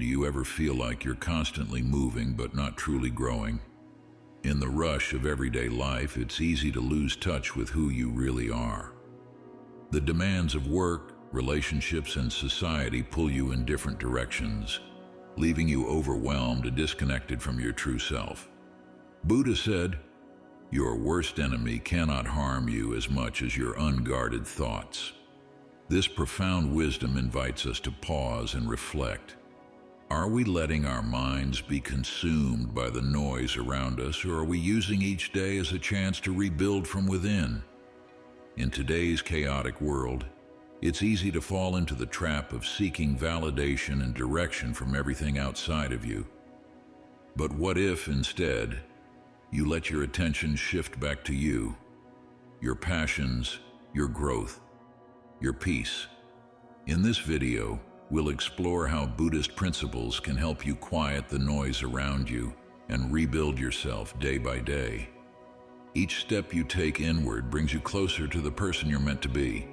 Do you ever feel like you're constantly moving but not truly growing? In the rush of everyday life, it's easy to lose touch with who you really are. The demands of work, relationships, and society pull you in different directions, leaving you overwhelmed and disconnected from your true self. Buddha said, "Your worst enemy cannot harm you as much as your unguarded thoughts." This profound wisdom invites us to pause and reflect. Are we letting our minds be consumed by the noise around us, or are we using each day as a chance to rebuild from within? In today's chaotic world, it's easy to fall into the trap of seeking validation and direction from everything outside of you. But what if, instead, you let your attention shift back to you, your passions, your growth, your peace? In this video, we'll explore how Buddhist principles can help you quiet the noise around you and rebuild yourself day by day. Each step you take inward brings you closer to the person you're meant to be.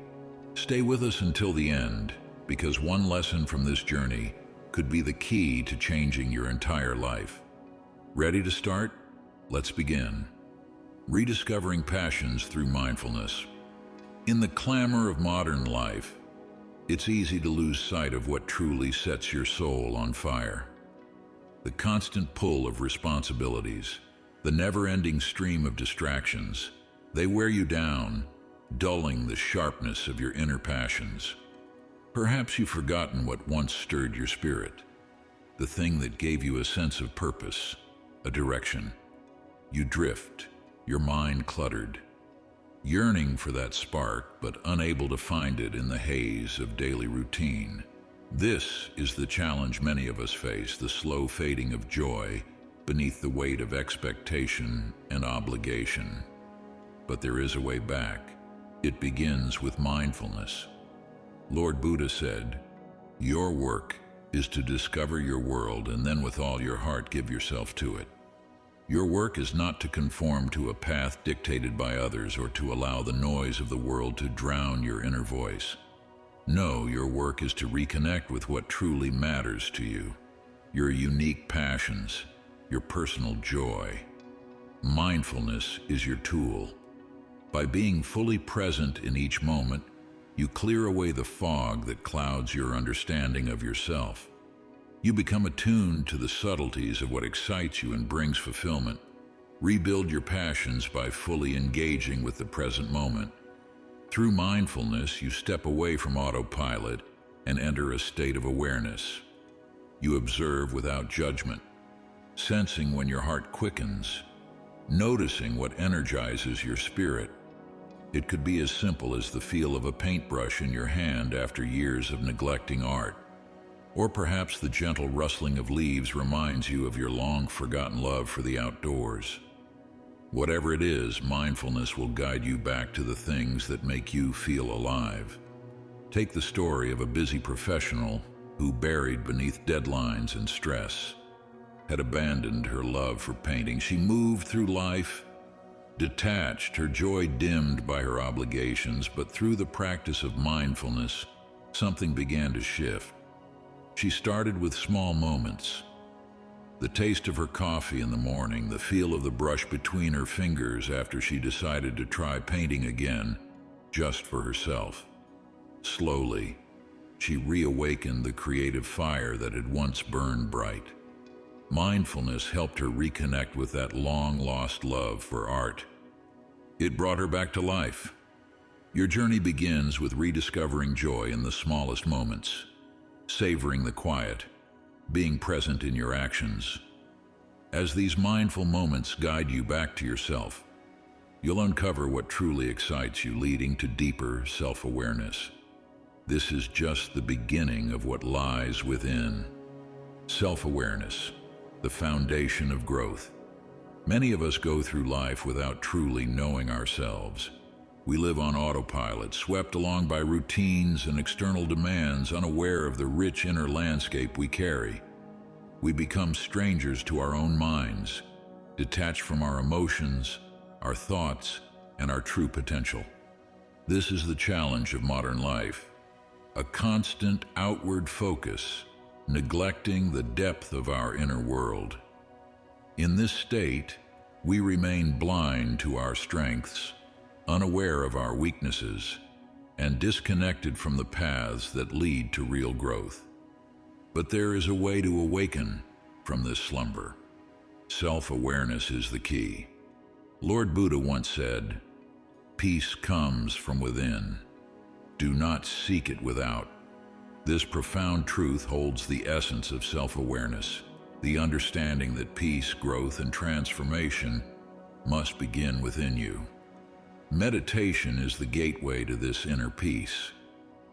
Stay with us until the end, because one lesson from this journey could be the key to changing your entire life. Ready to start? Let's begin. Rediscovering passions through mindfulness. In the clamor of modern life, it's easy to lose sight of what truly sets your soul on fire. The constant pull of responsibilities, the never-ending stream of distractions, they wear you down, dulling the sharpness of your inner passions. Perhaps you've forgotten what once stirred your spirit, the thing that gave you a sense of purpose, a direction. You drift, your mind cluttered, yearning for that spark but unable to find it in the haze of daily routine. This is the challenge many of us face, the slow fading of joy beneath the weight of expectation and obligation. But there is a way back. It begins with mindfulness. Lord Buddha said, "Your work is to discover your world and then with all your heart give yourself to it." Your work is not to conform to a path dictated by others or to allow the noise of the world to drown your inner voice. No, your work is to reconnect with what truly matters to you, your unique passions, your personal joy. Mindfulness is your tool. By being fully present in each moment, you clear away the fog that clouds your understanding of yourself. You become attuned to the subtleties of what excites you and brings fulfillment. Rebuild your passions by fully engaging with the present moment. Through mindfulness, you step away from autopilot and enter a state of awareness. You observe without judgment, sensing when your heart quickens, noticing what energizes your spirit. It could be as simple as the feel of a paintbrush in your hand after years of neglecting art. Or perhaps the gentle rustling of leaves reminds you of your long-forgotten love for the outdoors. Whatever it is, mindfulness will guide you back to the things that make you feel alive. Take the story of a busy professional who, buried beneath deadlines and stress, had abandoned her love for painting. She moved through life, detached, her joy dimmed by her obligations, but through the practice of mindfulness, something began to shift. She started with small moments. The taste of her coffee in the morning, the feel of the brush between her fingers after she decided to try painting again, just for herself. Slowly, she reawakened the creative fire that had once burned bright. Mindfulness helped her reconnect with that long-lost love for art. It brought her back to life. Your journey begins with rediscovering joy in the smallest moments, savoring the quiet, being present in your actions. As these mindful moments guide you back to yourself, you'll uncover what truly excites you, leading to deeper self-awareness. This is just the beginning of what lies within. Self-awareness, the foundation of growth. Many of us go through life without truly knowing ourselves. We live on autopilot, swept along by routines and external demands, unaware of the rich inner landscape we carry. We become strangers to our own minds, detached from our emotions, our thoughts, and our true potential. This is the challenge of modern life. A constant outward focus, neglecting the depth of our inner world. In this state, we remain blind to our strengths, unaware of our weaknesses, and disconnected from the paths that lead to real growth. But there is a way to awaken from this slumber. Self-awareness is the key. Lord Buddha once said, "Peace comes from within. Do not seek it without." This profound truth holds the essence of self-awareness, the understanding that peace, growth, and transformation must begin within you. Meditation is the gateway to this inner peace.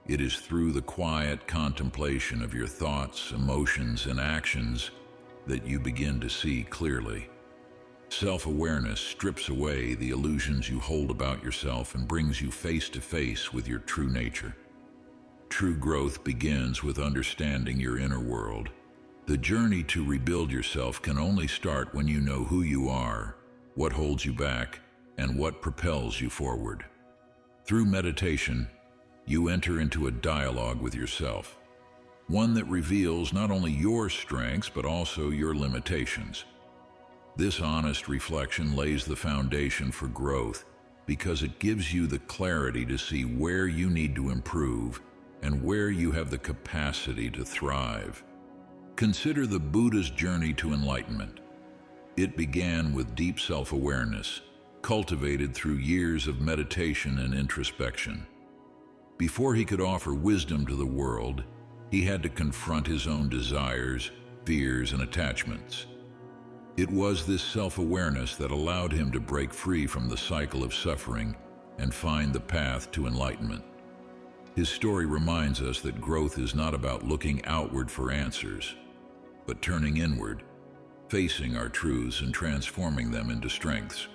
It is through the quiet contemplation of your thoughts, emotions, and actions that you begin to see clearly. Self-awareness strips away the illusions you hold about yourself and brings you face to face with your true nature. True growth begins with understanding your inner world. The journey to rebuild yourself can only start when you know who you are, what holds you back, and what propels you forward. Through meditation, you enter into a dialogue with yourself, one that reveals not only your strengths but also your limitations. This honest reflection lays the foundation for growth because it gives you the clarity to see where you need to improve and where you have the capacity to thrive. Consider the Buddha's journey to enlightenment. It began with deep self-awareness, cultivated through years of meditation and introspection. Before he could offer wisdom to the world, he had to confront his own desires, fears, and attachments. It was this self-awareness that allowed him to break free from the cycle of suffering and find the path to enlightenment. His story reminds us that growth is not about looking outward for answers, but turning inward, facing our truths and transforming them into strengths.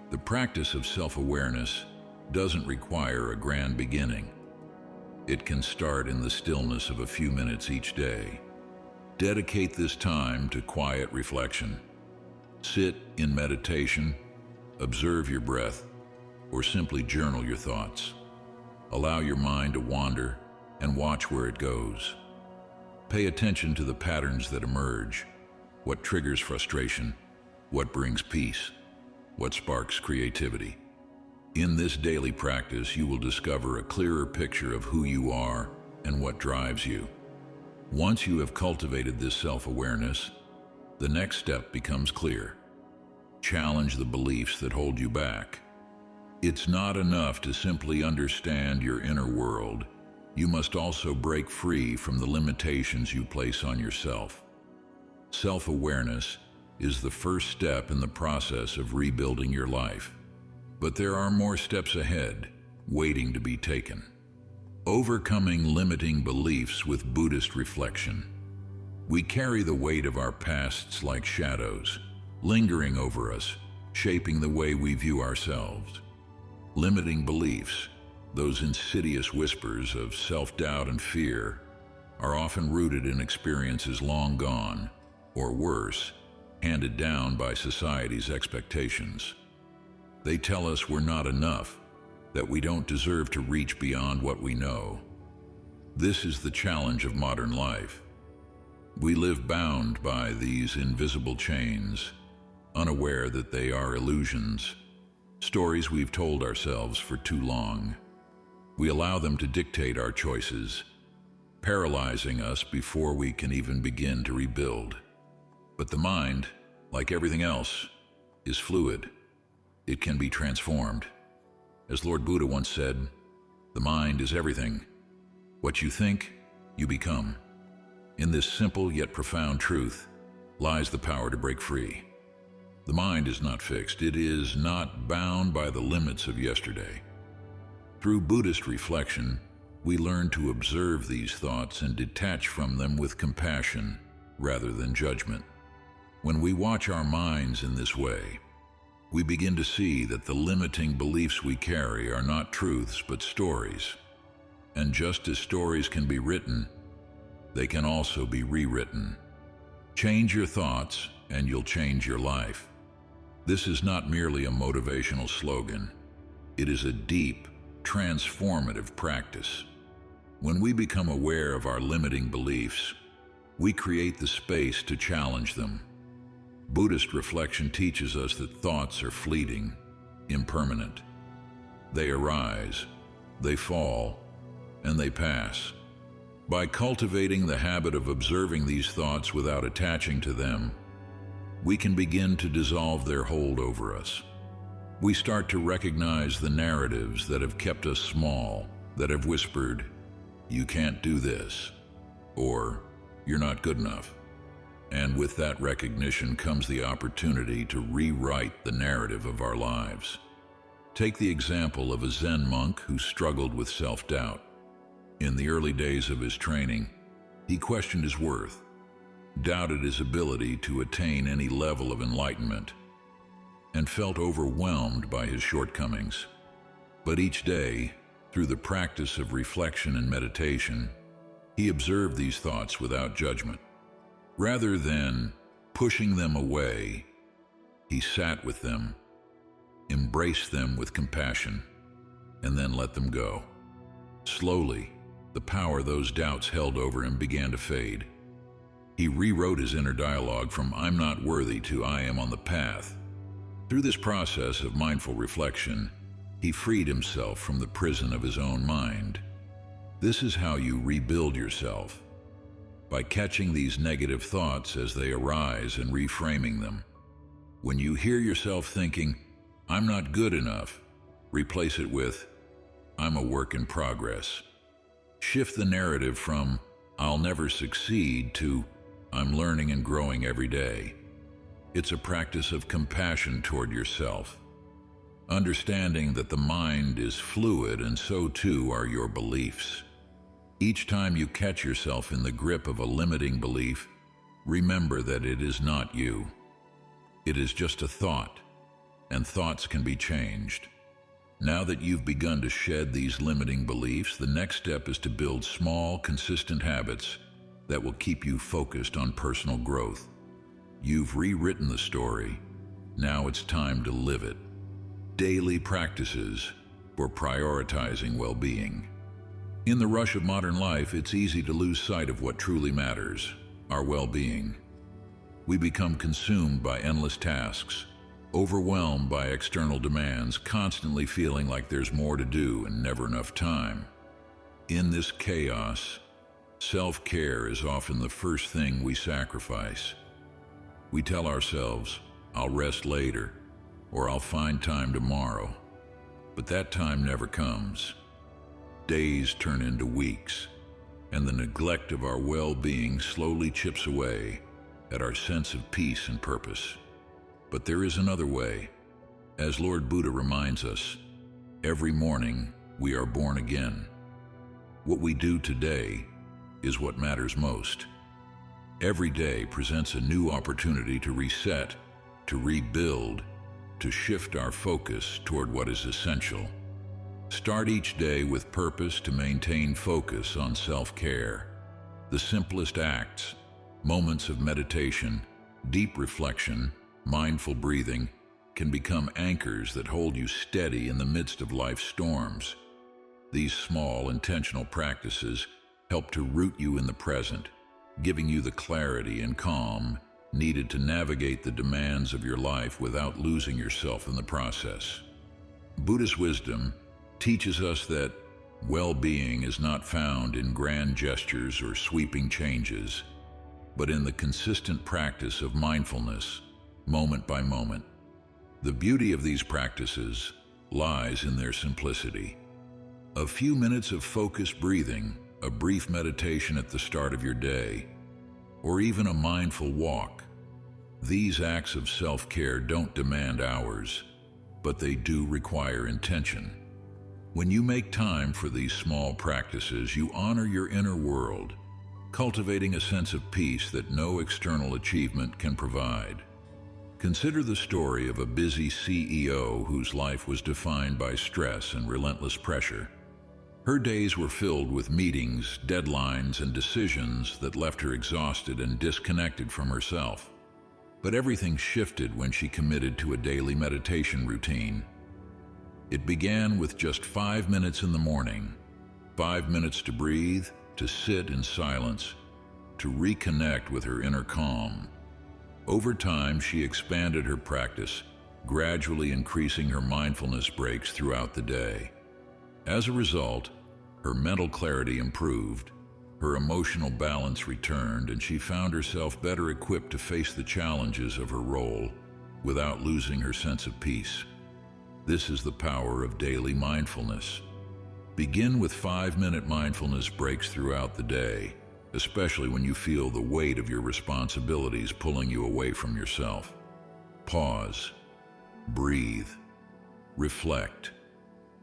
The practice of self-awareness doesn't require a grand beginning. It can start in the stillness of a few minutes each day. Dedicate this time to quiet reflection. Sit in meditation, observe your breath, or simply journal your thoughts. Allow your mind to wander and watch where it goes. Pay attention to the patterns that emerge. What triggers frustration? What brings peace? What sparks creativity? In this daily practice, you will discover a clearer picture of who you are and what drives you. Once you have cultivated this self-awareness, the next step becomes clear. Challenge the beliefs that hold you back. It's not enough to simply understand your inner world. You must also break free from the limitations you place on yourself. Self-awareness is the first step in the process of rebuilding your life. But there are more steps ahead, waiting to be taken. Overcoming limiting beliefs with Buddhist reflection. We carry the weight of our pasts like shadows, lingering over us, shaping the way we view ourselves. Limiting beliefs, those insidious whispers of self-doubt and fear, are often rooted in experiences long gone, or worse, handed down by society's expectations. They tell us we're not enough, that we don't deserve to reach beyond what we know. This is the challenge of modern life. We live bound by these invisible chains, unaware that they are illusions, stories we've told ourselves for too long. We allow them to dictate our choices, paralyzing us before we can even begin to rebuild. But the mind, like everything else, is fluid. It can be transformed. As Lord Buddha once said, the mind is everything. What you think, you become. In this simple yet profound truth lies the power to break free. The mind is not fixed. It is not bound by the limits of yesterday. Through Buddhist reflection, we learn to observe these thoughts and detach from them with compassion rather than judgment. When we watch our minds in this way, we begin to see that the limiting beliefs we carry are not truths but stories. And just as stories can be written, they can also be rewritten. Change your thoughts and you'll change your life. This is not merely a motivational slogan. It is a deep, transformative practice. When we become aware of our limiting beliefs, we create the space to challenge them. Buddhist reflection teaches us that thoughts are fleeting, impermanent. They arise, they fall, and they pass. By cultivating the habit of observing these thoughts without attaching to them, we can begin to dissolve their hold over us. We start to recognize the narratives that have kept us small, that have whispered, "You can't do this," or "You're not good enough." And with that recognition comes the opportunity to rewrite the narrative of our lives. Take the example of a Zen monk who struggled with self-doubt. In the early days of his training, he questioned his worth, doubted his ability to attain any level of enlightenment, and felt overwhelmed by his shortcomings. But each day, through the practice of reflection and meditation, he observed these thoughts without judgment. Rather than pushing them away, he sat with them, embraced them with compassion, and then let them go. Slowly, the power those doubts held over him began to fade. He rewrote his inner dialogue from "I'm not worthy" to "I am on the path." Through this process of mindful reflection, he freed himself from the prison of his own mind. This is how you rebuild yourself, by catching these negative thoughts as they arise and reframing them. When you hear yourself thinking, "I'm not good enough," replace it with, "I'm a work in progress." Shift the narrative from "I'll never succeed" to "I'm learning and growing every day." It's a practice of compassion toward yourself, understanding that the mind is fluid and so too are your beliefs. Each time you catch yourself in the grip of a limiting belief, remember that it is not you. It is just a thought, and thoughts can be changed. Now that you've begun to shed these limiting beliefs, the next step is to build small, consistent habits that will keep you focused on personal growth. You've rewritten the story. Now it's time to live it. Daily practices for prioritizing well-being. In the rush of modern life, it's easy to lose sight of what truly matters, our well-being. We become consumed by endless tasks, overwhelmed by external demands, constantly feeling like there's more to do and never enough time. In this chaos, self-care is often the first thing we sacrifice. We tell ourselves, "I'll rest later," or "I'll find time tomorrow." But that time never comes. Days turn into weeks, and the neglect of our well-being slowly chips away at our sense of peace and purpose. But there is another way. As Lord Buddha reminds us, every morning we are born again. What we do today is what matters most. Every day presents a new opportunity to reset, to rebuild, to shift our focus toward what is essential. Start each day with purpose to maintain focus on self-care. The simplest acts, moments of meditation, deep reflection, mindful breathing, can become anchors that hold you steady in the midst of life's storms. These small, intentional practices help to root you in the present, giving you the clarity and calm needed to navigate the demands of your life without losing yourself in the process. Buddhist wisdom teaches us that well-being is not found in grand gestures or sweeping changes, but in the consistent practice of mindfulness, moment by moment. The beauty of these practices lies in their simplicity. A few minutes of focused breathing, a brief meditation at the start of your day, or even a mindful walk. These acts of self-care don't demand hours, but they do require intention. When you make time for these small practices, you honor your inner world, cultivating a sense of peace that no external achievement can provide. Consider the story of a busy CEO whose life was defined by stress and relentless pressure. Her days were filled with meetings, deadlines, and decisions that left her exhausted and disconnected from herself. But everything shifted when she committed to a daily meditation routine. It began with just 5 minutes in the morning, 5 minutes to breathe, to sit in silence, to reconnect with her inner calm. Over time, she expanded her practice, gradually increasing her mindfulness breaks throughout the day. As a result, her mental clarity improved, her emotional balance returned, and she found herself better equipped to face the challenges of her role without losing her sense of peace. This is the power of daily mindfulness. Begin with 5-minute mindfulness breaks throughout the day, especially when you feel the weight of your responsibilities pulling you away from yourself. Pause, breathe, reflect.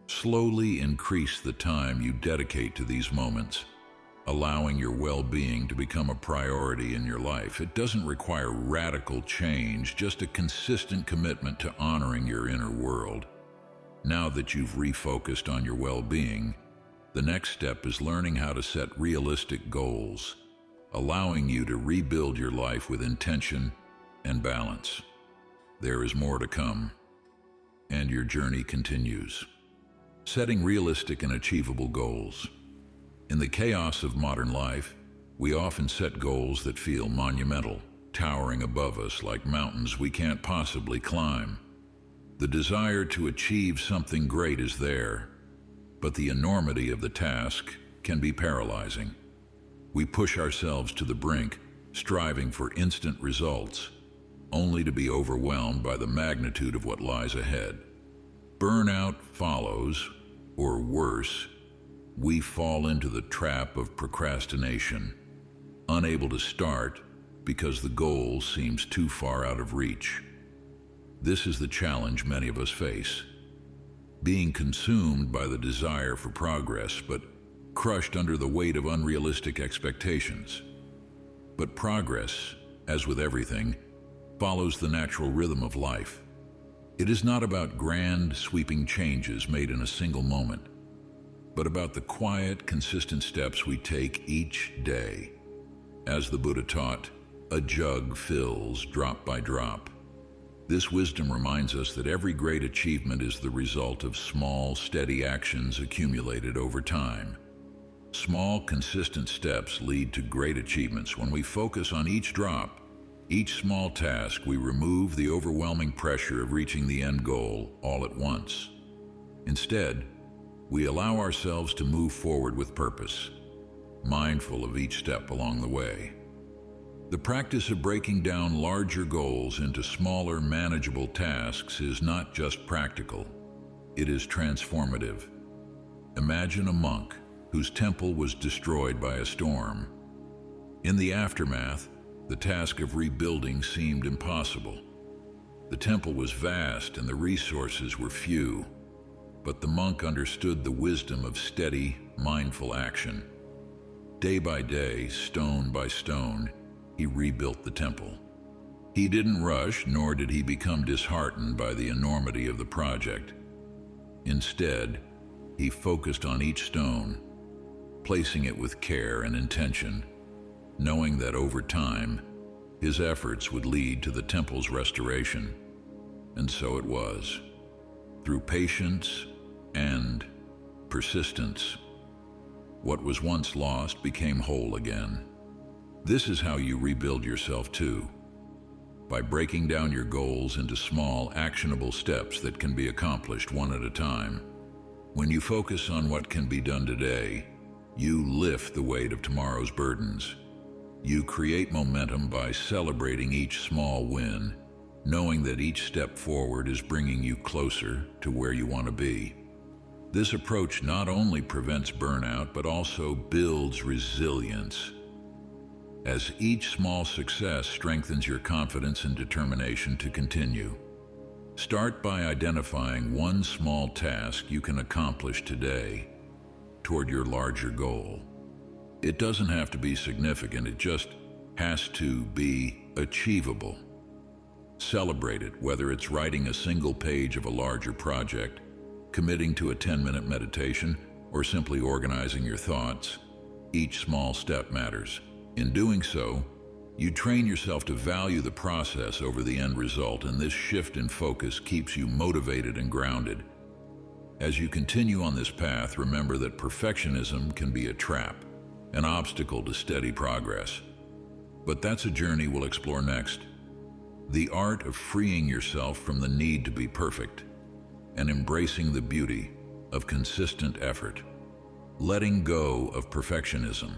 Slowly increase the time you dedicate to these moments, allowing your well-being to become a priority in your life. It doesn't require radical change, just a consistent commitment to honoring your inner world. Now that you've refocused on your well-being, the next step is learning how to set realistic goals, allowing you to rebuild your life with intention and balance. There is more to come, and your journey continues. Setting realistic and achievable goals. In the chaos of modern life, we often set goals that feel monumental, towering above us like mountains we can't possibly climb. The desire to achieve something great is there, but the enormity of the task can be paralyzing. We push ourselves to the brink, striving for instant results, only to be overwhelmed by the magnitude of what lies ahead. Burnout follows, or worse, we fall into the trap of procrastination, unable to start because the goal seems too far out of reach. This is the challenge many of us face. Being consumed by the desire for progress, but crushed under the weight of unrealistic expectations. But progress, as with everything, follows the natural rhythm of life. It is not about grand, sweeping changes made in a single moment, but about the quiet, consistent steps we take each day. As the Buddha taught, a jug fills drop by drop. This wisdom reminds us that every great achievement is the result of small, steady actions accumulated over time. Small, consistent steps lead to great achievements. When we focus on each drop, each small task, we remove the overwhelming pressure of reaching the end goal all at once. Instead, we allow ourselves to move forward with purpose, mindful of each step along the way. The practice of breaking down larger goals into smaller, manageable tasks is not just practical, it is transformative. Imagine a monk whose temple was destroyed by a storm. In the aftermath, the task of rebuilding seemed impossible. The temple was vast and the resources were few, but the monk understood the wisdom of steady, mindful action. Day by day, stone by stone, he rebuilt the temple. He didn't rush, nor did he become disheartened by the enormity of the project. Instead, he focused on each stone, placing it with care and intention, knowing that over time, his efforts would lead to the temple's restoration. And so it was. Through patience and persistence, what was once lost became whole again. This is how you rebuild yourself too, by breaking down your goals into small, actionable steps that can be accomplished one at a time. When you focus on what can be done today, you lift the weight of tomorrow's burdens. You create momentum by celebrating each small win, knowing that each step forward is bringing you closer to where you want to be. This approach not only prevents burnout, but also builds resilience, as each small success strengthens your confidence and determination to continue. Start by identifying one small task you can accomplish today toward your larger goal. It doesn't have to be significant, it just has to be achievable. Celebrate it, whether it's writing a single page of a larger project, committing to a 10-minute meditation, or simply organizing your thoughts. Each small step matters. In doing so, you train yourself to value the process over the end result, and this shift in focus keeps you motivated and grounded. As you continue on this path, remember that perfectionism can be a trap, an obstacle to steady progress. But that's a journey we'll explore next. The art of freeing yourself from the need to be perfect and embracing the beauty of consistent effort. Letting go of perfectionism.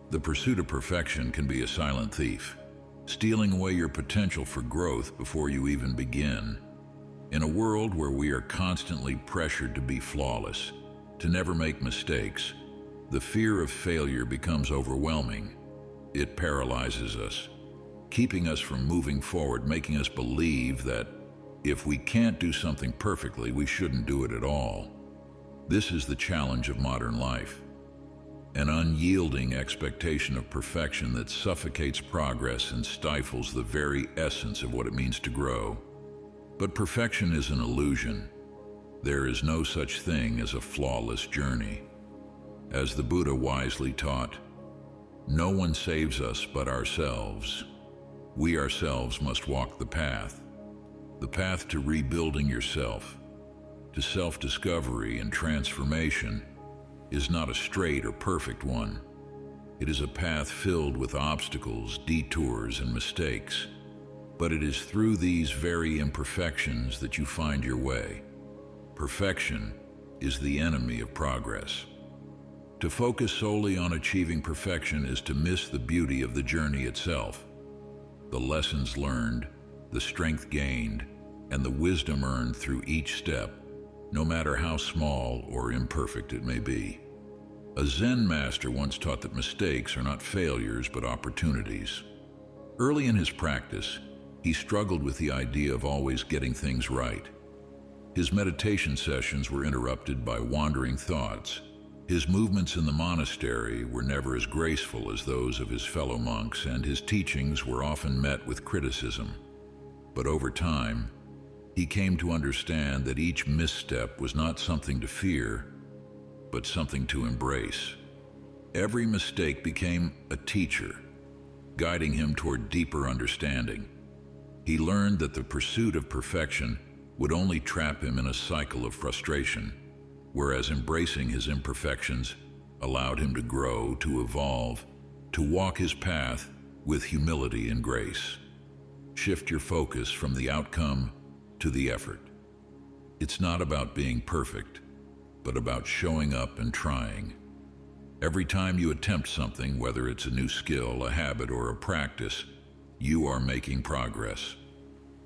The pursuit of perfection can be a silent thief, stealing away your potential for growth before you even begin. In a world where we are constantly pressured to be flawless, to never make mistakes, the fear of failure becomes overwhelming. It paralyzes us, keeping us from moving forward, making us believe that if we can't do something perfectly, we shouldn't do it at all. This is the challenge of modern life, an unyielding expectation of perfection that suffocates progress and stifles the very essence of what it means to grow. But perfection is an illusion. There is no such thing as a flawless journey. As the Buddha wisely taught, no one saves us but ourselves. We ourselves must walk the path to rebuilding yourself, to self-discovery and transformation, is not a straight or perfect one. It is a path filled with obstacles, detours, and mistakes. But it is through these very imperfections that you find your way. Perfection is the enemy of progress. To focus solely on achieving perfection is to miss the beauty of the journey itself. The lessons learned, the strength gained, and the wisdom earned through each step, no matter how small or imperfect it may be. A Zen master once taught that mistakes are not failures but opportunities. Early in his practice, he struggled with the idea of always getting things right. His meditation sessions were interrupted by wandering thoughts. His movements in the monastery were never as graceful as those of his fellow monks, and his teachings were often met with criticism. But over time, he came to understand that each misstep was not something to fear, but something to embrace. Every mistake became a teacher, guiding him toward deeper understanding. He learned that the pursuit of perfection would only trap him in a cycle of frustration, whereas embracing his imperfections allowed him to grow, to evolve, to walk his path with humility and grace. Shift your focus from the outcome to the effort. It's not about being perfect, but about showing up and trying. Every time you attempt something, whether it's a new skill, a habit, or a practice, you are making progress.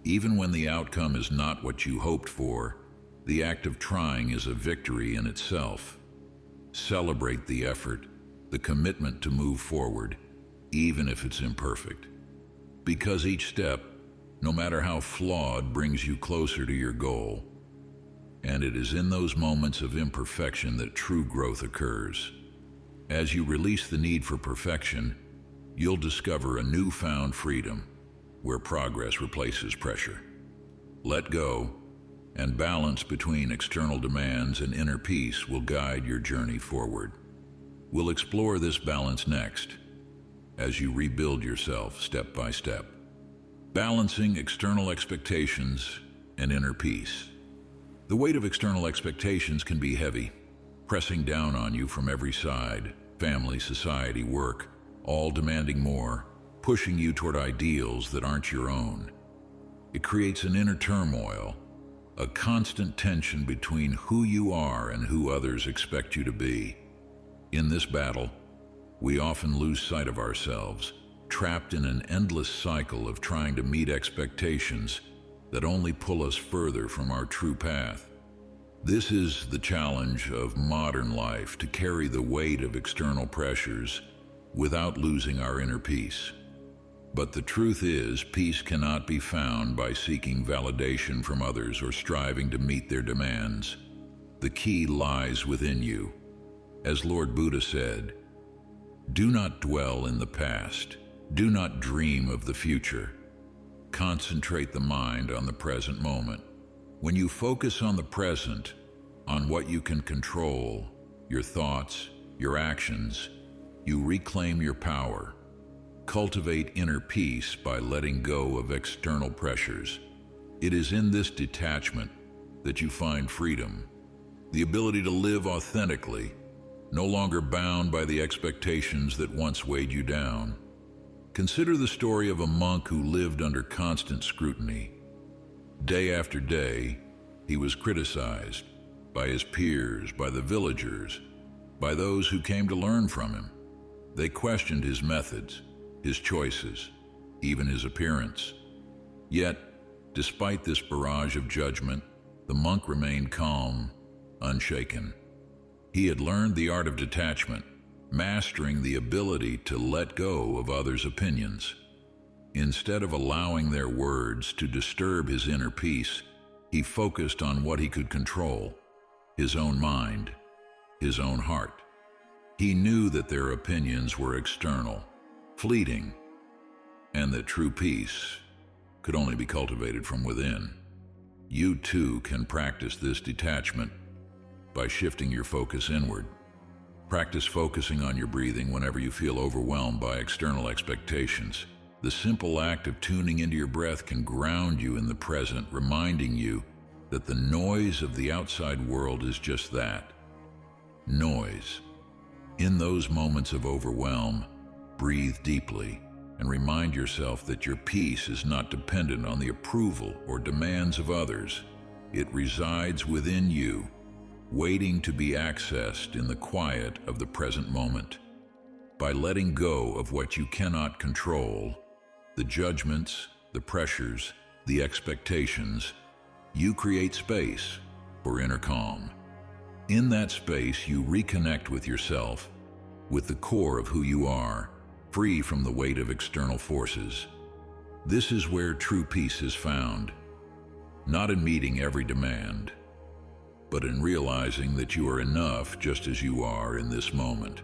Even when the outcome is not what you hoped for, the act of trying is a victory in itself. Celebrate the effort, the commitment to move forward, even if it's imperfect. Because each step, no matter how flawed, brings you closer to your goal. And it is in those moments of imperfection that true growth occurs. As you release the need for perfection, you'll discover a newfound freedom where progress replaces pressure. Let go, and balance between external demands and inner peace will guide your journey forward. We'll explore this balance next, as you rebuild yourself step by step. Balancing external expectations and inner peace. The weight of external expectations can be heavy, pressing down on you from every side: family, society, work, all demanding more, pushing you toward ideals that aren't your own. It creates an inner turmoil, a constant tension between who you are and who others expect you to be. In this battle, we often lose sight of ourselves, trapped in an endless cycle of trying to meet expectations that only pull us further from our true path. This is the challenge of modern life, to carry the weight of external pressures without losing our inner peace. But the truth is, peace cannot be found by seeking validation from others or striving to meet their demands. The key lies within you. As Lord Buddha said, "Do not dwell in the past. Do not dream of the future. Concentrate the mind on the present moment." When you focus on the present, on what you can control, your thoughts, your actions, you reclaim your power. Cultivate inner peace by letting go of external pressures. It is in this detachment that you find freedom, the ability to live authentically, no longer bound by the expectations that once weighed you down. Consider the story of a monk who lived under constant scrutiny. Day after day, he was criticized by his peers, by the villagers, by those who came to learn from him. They questioned his methods, his choices, even his appearance. Yet, despite this barrage of judgment, the monk remained calm, unshaken. He had learned the art of detachment, mastering the ability to let go of others' opinions. Instead of allowing their words to disturb his inner peace, he focused on what he could control: his own mind, his own heart. He knew that their opinions were external, fleeting, and that true peace could only be cultivated from within. You too can practice this detachment by shifting your focus inward. Practice focusing on your breathing whenever you feel overwhelmed by external expectations. The simple act of tuning into your breath can ground you in the present, reminding you that the noise of the outside world is just that, noise. In those moments of overwhelm, breathe deeply and remind yourself that your peace is not dependent on the approval or demands of others. It resides within you, waiting to be accessed in the quiet of the present moment. By letting go of what you cannot control, the judgments, the pressures, the expectations, you create space for inner calm. In that space, you reconnect with yourself, with the core of who you are, free from the weight of external forces. This is where true peace is found, not in meeting every demand, but in realizing that you are enough just as you are in this moment.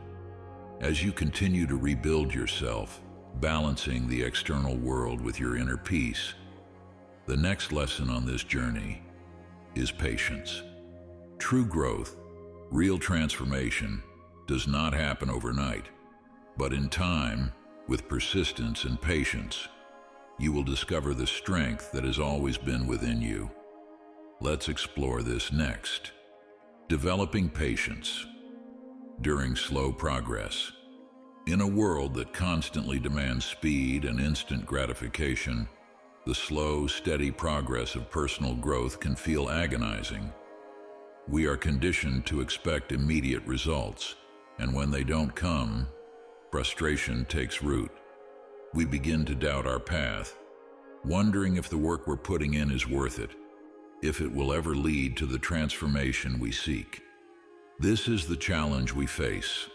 As you continue to rebuild yourself, balancing the external world with your inner peace, the next lesson on this journey is patience. True growth, real transformation, does not happen overnight, but in time, with persistence and patience, you will discover the strength that has always been within you. Let's explore this next. Developing patience during slow progress. In a world that constantly demands speed and instant gratification, the slow, steady progress of personal growth can feel agonizing. We are conditioned to expect immediate results, and when they don't come, frustration takes root. We begin to doubt our path, wondering if the work we're putting in is worth it, if it will ever lead to the transformation we seek. This is the challenge we face: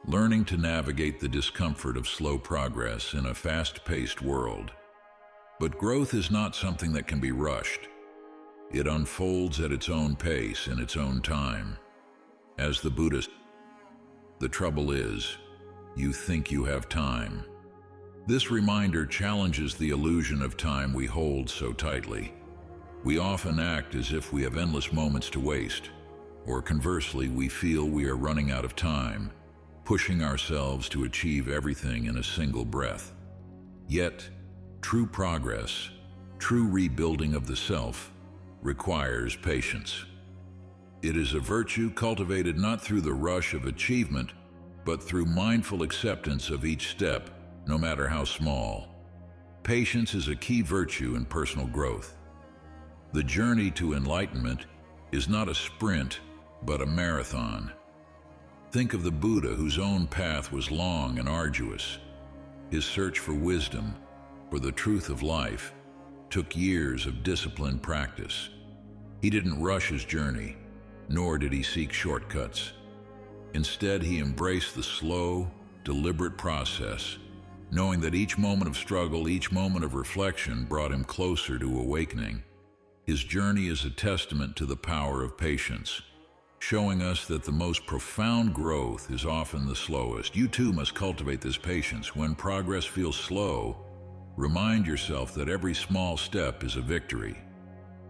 learning to navigate the discomfort of slow progress in a fast-paced world. But growth is not something that can be rushed. It unfolds at its own pace in its own time. As the Buddhist, the trouble is, you think you have time. This reminder challenges the illusion of time we hold so tightly. We often act as if we have endless moments to waste, or conversely, we feel we are running out of time, pushing ourselves to achieve everything in a single breath. Yet, true progress, true rebuilding of the self, requires patience. It is a virtue cultivated not through the rush of achievement, but through mindful acceptance of each step, no matter how small. Patience is a key virtue in personal growth. The journey to enlightenment is not a sprint, but a marathon. Think of the Buddha, whose own path was long and arduous. His search for wisdom, for the truth of life, took years of disciplined practice. He didn't rush his journey, nor did he seek shortcuts. Instead, he embraced the slow, deliberate process, knowing that each moment of struggle, each moment of reflection brought him closer to awakening. His journey is a testament to the power of patience, showing us that the most profound growth is often the slowest. You too must cultivate this patience. When progress feels slow, remind yourself that every small step is a victory.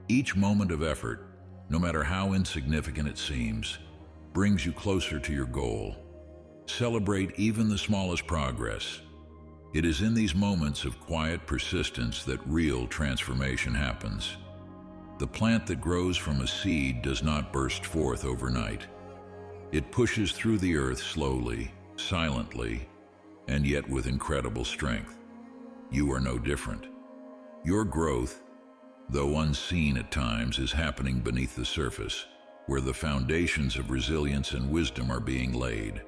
Each moment of effort, no matter how insignificant it seems, brings you closer to your goal. Celebrate even the smallest progress. It is in these moments of quiet persistence that real transformation happens. The plant that grows from a seed does not burst forth overnight. It pushes through the earth slowly, silently, and yet with incredible strength. You are no different. Your growth, though unseen at times, is happening beneath the surface, where the foundations of resilience and wisdom are being laid.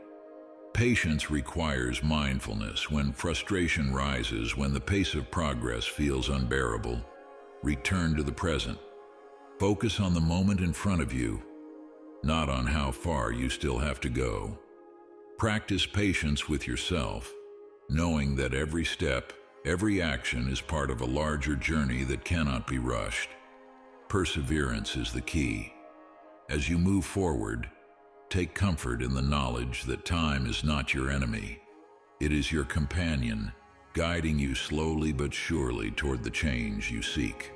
Patience requires mindfulness. When frustration rises, when the pace of progress feels unbearable, return to the present. Focus on the moment in front of you, not on how far you still have to go. Practice patience with yourself, knowing that every step, every action is part of a larger journey that cannot be rushed. Perseverance is the key. As you move forward, take comfort in the knowledge that time is not your enemy. It is your companion, guiding you slowly but surely toward the change you seek.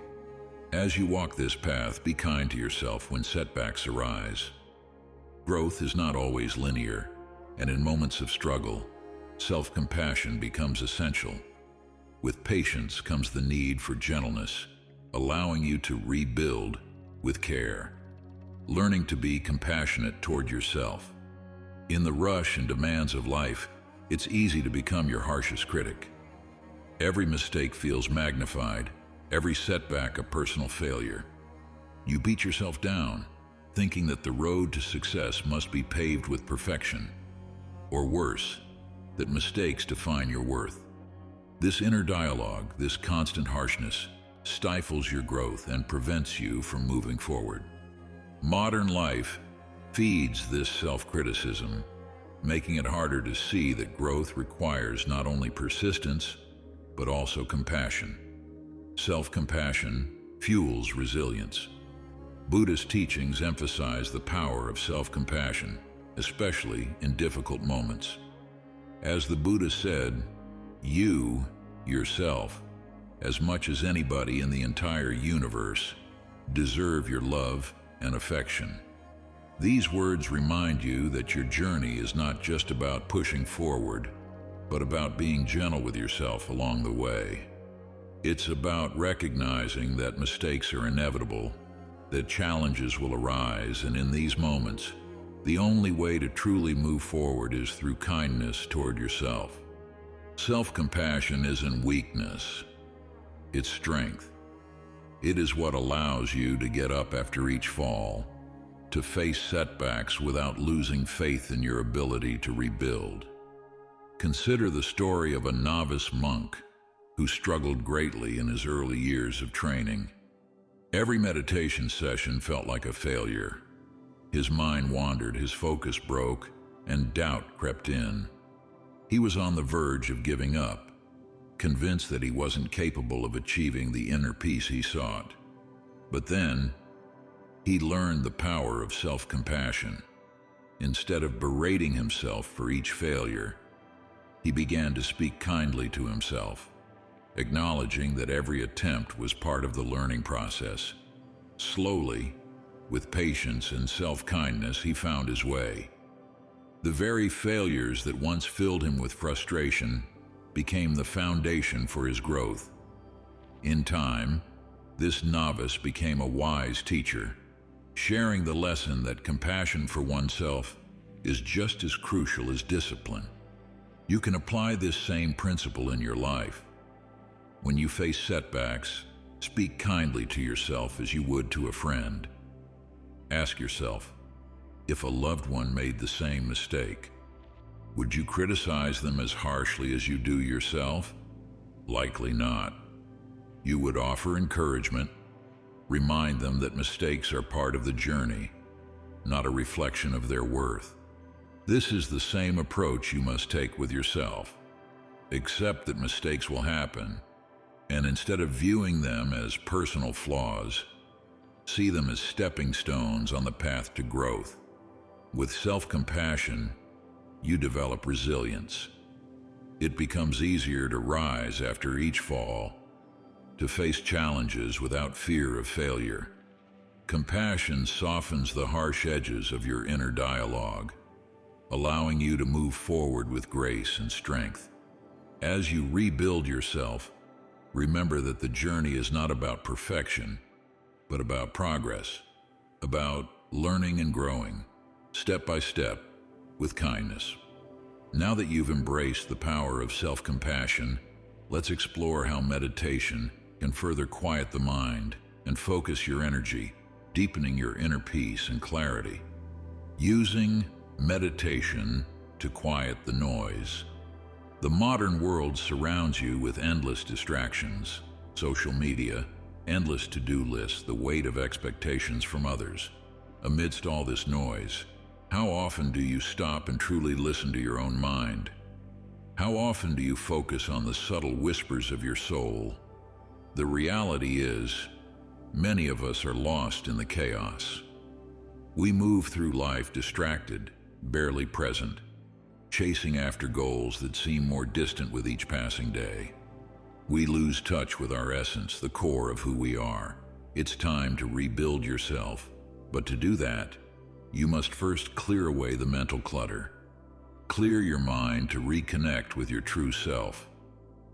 As you walk this path, be kind to yourself when setbacks arise. Growth is not always linear, and in moments of struggle, self-compassion becomes essential. With patience comes the need for gentleness, allowing you to rebuild with care. Learning to be compassionate toward yourself. In the rush and demands of life, it's easy to become your harshest critic. Every mistake feels magnified, every setback a personal failure. You beat yourself down, thinking that the road to success must be paved with perfection, or worse, that mistakes define your worth. This inner dialogue, this constant harshness, stifles your growth and prevents you from moving forward. Modern life feeds this self-criticism, making it harder to see that growth requires not only persistence, but also compassion. Self-compassion fuels resilience. Buddhist teachings emphasize the power of self-compassion, especially in difficult moments. As the Buddha said, you, yourself, as much as anybody in the entire universe, deserve your love and affection. These words remind you that your journey is not just about pushing forward, but about being gentle with yourself along the way. It's about recognizing that mistakes are inevitable, that challenges will arise, and in these moments, the only way to truly move forward is through kindness toward yourself. Self-compassion isn't weakness, it's strength. It is what allows you to get up after each fall, to face setbacks without losing faith in your ability to rebuild. Consider the story of a novice monk who struggled greatly in his early years of training. Every meditation session felt like a failure. His mind wandered, his focus broke, and doubt crept in. He was on the verge of giving up, convinced that he wasn't capable of achieving the inner peace he sought. But then, he learned the power of self-compassion. Instead of berating himself for each failure, he began to speak kindly to himself, acknowledging that every attempt was part of the learning process. Slowly, with patience and self-kindness, he found his way. The very failures that once filled him with frustration became the foundation for his growth. In time, this novice became a wise teacher, sharing the lesson that compassion for oneself is just as crucial as discipline. You can apply this same principle in your life. When you face setbacks, speak kindly to yourself as you would to a friend. Ask yourself, if a loved one made the same mistake, would you criticize them as harshly as you do yourself? Likely not. You would offer encouragement, remind them that mistakes are part of the journey, not a reflection of their worth. This is the same approach you must take with yourself. Accept that mistakes will happen, and instead of viewing them as personal flaws, see them as stepping stones on the path to growth. With self-compassion, you develop resilience. It becomes easier to rise after each fall, to face challenges without fear of failure. Compassion softens the harsh edges of your inner dialogue, allowing you to move forward with grace and strength. As you rebuild yourself, remember that the journey is not about perfection, but about progress, about learning and growing, step by step, with kindness. Now that you've embraced the power of self-compassion, let's explore how meditation can further quiet the mind and focus your energy, deepening your inner peace and clarity. Using meditation to quiet the noise. The modern world surrounds you with endless distractions, social media, endless to-do lists, the weight of expectations from others. Amidst all this noise, how often do you stop and truly listen to your own mind? How often do you focus on the subtle whispers of your soul? The reality is, many of us are lost in the chaos. We move through life distracted, barely present, chasing after goals that seem more distant with each passing day. We lose touch with our essence, the core of who we are. It's time to rebuild yourself, but to do that, you must first clear away the mental clutter. Clear your mind to reconnect with your true self.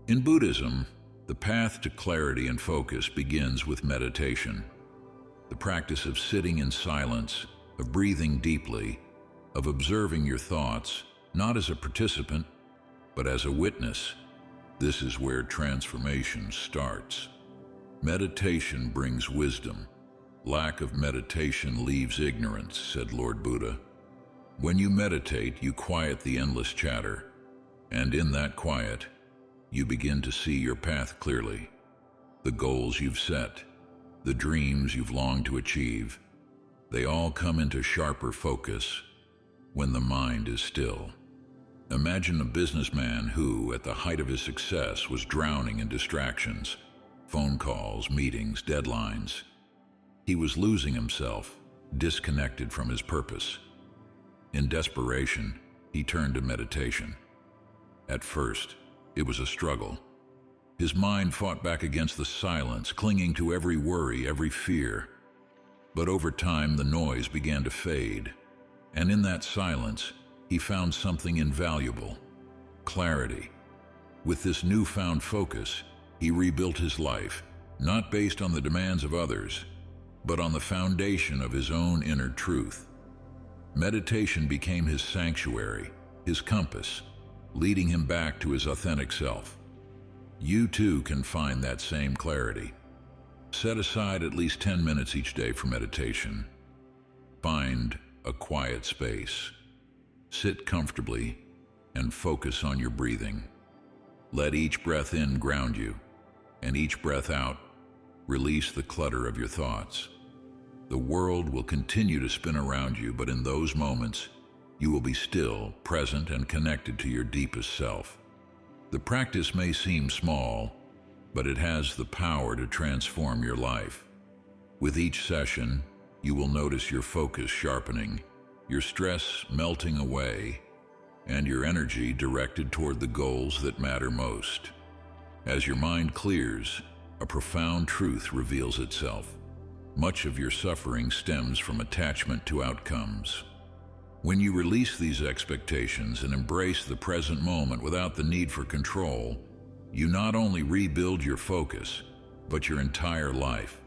In Buddhism, the path to clarity and focus begins with meditation. The practice of sitting in silence, of breathing deeply, of observing your thoughts, not as a participant, but as a witness. This is where transformation starts. Meditation brings wisdom. Lack of meditation leaves ignorance, said Lord Buddha. When you meditate, you quiet the endless chatter, and in that quiet, you begin to see your path clearly. The goals you've set, the dreams you've longed to achieve, they all come into sharper focus when the mind is still. Imagine a businessman who, at the height of his success, was drowning in distractions, phone calls, meetings, deadlines. He was losing himself, disconnected from his purpose. In desperation, he turned to meditation. At first, it was a struggle. His mind fought back against the silence, clinging to every worry, every fear. But over time, the noise began to fade, and in that silence, he found something invaluable: clarity. With this newfound focus, he rebuilt his life, not based on the demands of others, but on the foundation of his own inner truth. Meditation became his sanctuary, his compass, leading him back to his authentic self. You too can find that same clarity. Set aside at least 10 minutes each day for meditation. Find a quiet space. Sit comfortably and focus on your breathing. Let each breath in ground you, and each breath out release the clutter of your thoughts. The world will continue to spin around you, but in those moments, you will be still, present, and connected to your deepest self. The practice may seem small, but it has the power to transform your life. With each session, you will notice your focus sharpening, your stress melting away, and your energy directed toward the goals that matter most. As your mind clears, a profound truth reveals itself. Much of your suffering stems from attachment to outcomes. When you release these expectations and embrace the present moment without the need for control, you not only rebuild your focus, but your entire life.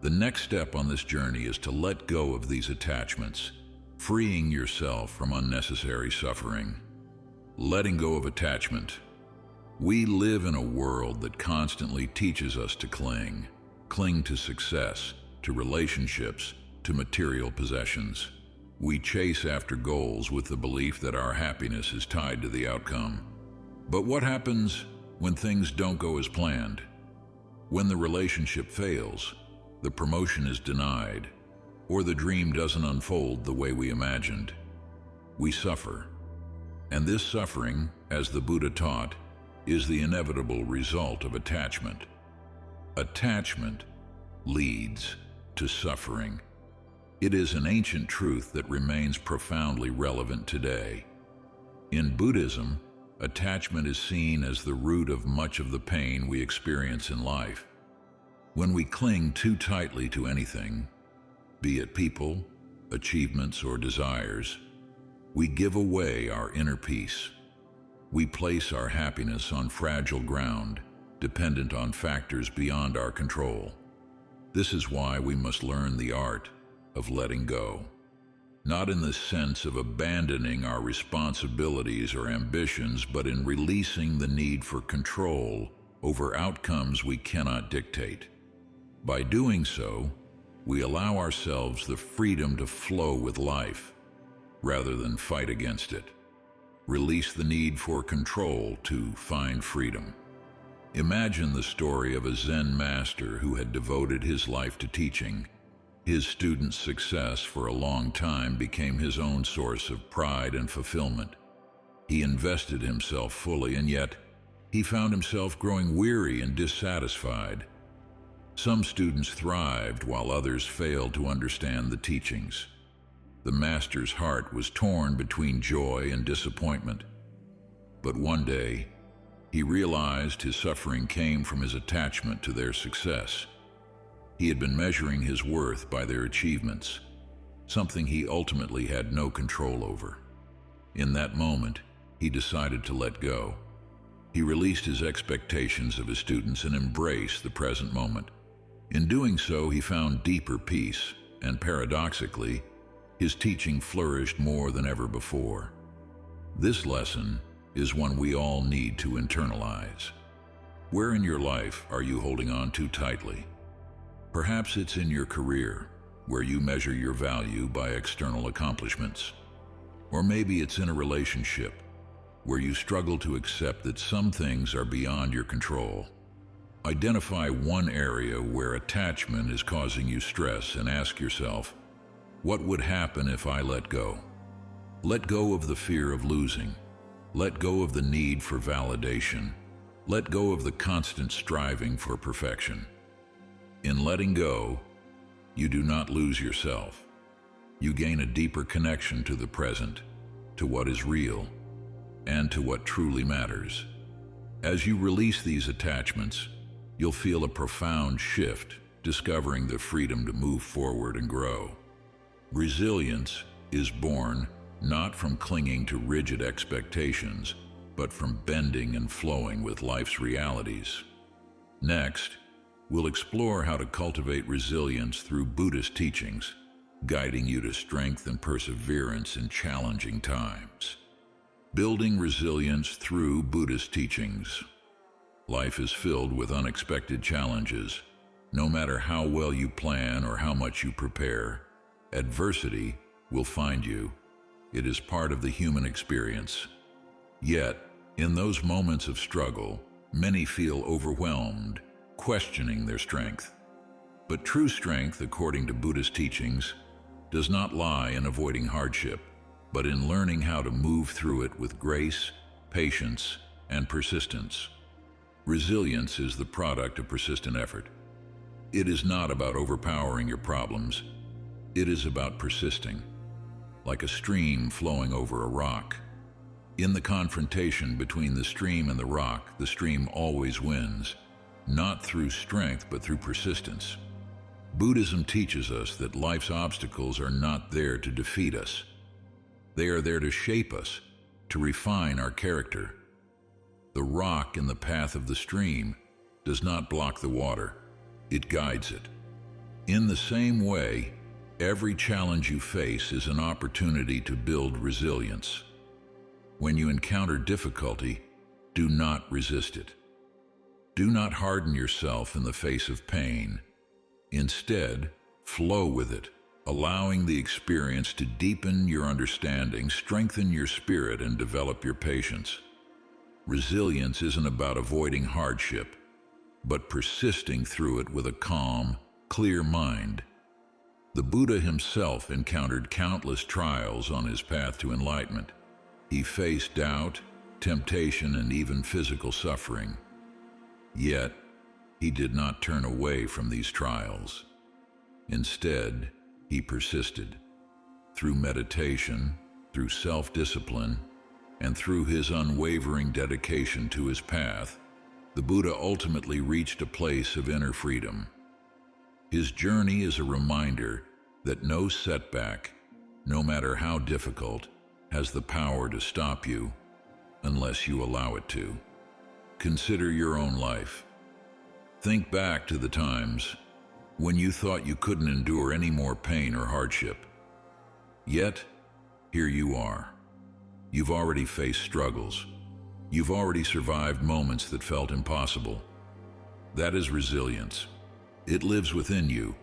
The next step on this journey is to let go of these attachments, freeing yourself from unnecessary suffering. Letting go of attachment. We live in a world that constantly teaches us to cling to success, to relationships, to material possessions. We chase after goals with the belief that our happiness is tied to the outcome. But what happens when things don't go as planned? When the relationship fails, the promotion is denied, or the dream doesn't unfold the way we imagined? We suffer. And this suffering, as the Buddha taught, is the inevitable result of attachment. Attachment leads to suffering. It is an ancient truth that remains profoundly relevant today. In Buddhism, attachment is seen as the root of much of the pain we experience in life. When we cling too tightly to anything, be it people, achievements, or desires, we give away our inner peace. We place our happiness on fragile ground, dependent on factors beyond our control. This is why we must learn the art of letting go. not in the sense of abandoning our responsibilities or ambitions, but in releasing the need for control over outcomes we cannot dictate. By doing so, we allow ourselves the freedom to flow with life, rather than fight against it. Release the need for control to find freedom. Imagine the story of a Zen master who had devoted his life to teaching. His students' success for a long time became his own source of pride and fulfillment. He invested himself fully, and yet he found himself growing weary and dissatisfied. Some students thrived while others failed to understand the teachings. The master's heart was torn between joy and disappointment. But one day, he realized his suffering came from his attachment to their success. He had been measuring his worth by their achievements, something he ultimately had no control over. In that moment, he decided to let go. He released his expectations of his students and embraced the present moment. In doing so, he found deeper peace, and paradoxically, his teaching flourished more than ever before. This lesson is one we all need to internalize. Where in your life are you holding on too tightly? Perhaps it's in your career, where you measure your value by external accomplishments. Or maybe it's in a relationship, where you struggle to accept that some things are beyond your control. Identify one area where attachment is causing you stress and ask yourself, what would happen if I let go? Let go of the fear of losing. Let go of the need for validation. Let go of the constant striving for perfection. In letting go, you do not lose yourself. You gain a deeper connection to the present, to what is real, and to what truly matters. As you release these attachments, you'll feel a profound shift, discovering the freedom to move forward and grow. Resilience is born not from clinging to rigid expectations, but from bending and flowing with life's realities. Next, we'll explore how to cultivate resilience through Buddhist teachings, guiding you to strength and perseverance in challenging times. Building resilience through Buddhist teachings. Life is filled with unexpected challenges. No matter how well you plan or how much you prepare, adversity will find you. It is part of the human experience. Yet, in those moments of struggle, many feel overwhelmed, questioning their strength. But true strength, according to Buddhist teachings, does not lie in avoiding hardship, but in learning how to move through it with grace, patience, and persistence. Resilience is the product of persistent effort. It is not about overpowering your problems. It is about persisting, like a stream flowing over a rock. In the confrontation between the stream and the rock, the stream always wins, not through strength but through persistence. Buddhism teaches us that life's obstacles are not there to defeat us. They are there to shape us, to refine our character. The rock in the path of the stream does not block the water, it guides it. In the same way, every challenge you face is an opportunity to build resilience. When you encounter difficulty, do not resist it. Do not harden yourself in the face of pain. Instead, flow with it, allowing the experience to deepen your understanding, strengthen your spirit, and develop your patience. Resilience isn't about avoiding hardship, but persisting through it with a calm, clear mind. The Buddha himself encountered countless trials on his path to enlightenment. He faced doubt, temptation, and even physical suffering. Yet, he did not turn away from these trials. Instead, he persisted. Through meditation, through self-discipline, and through his unwavering dedication to his path, the Buddha ultimately reached a place of inner freedom. His journey is a reminder that no setback, no matter how difficult, has the power to stop you unless you allow it to. Consider your own life. Think back to the times when you thought you couldn't endure any more pain or hardship. Yet, here you are. You've already faced struggles. You've already survived moments that felt impossible. That is resilience. It lives within you,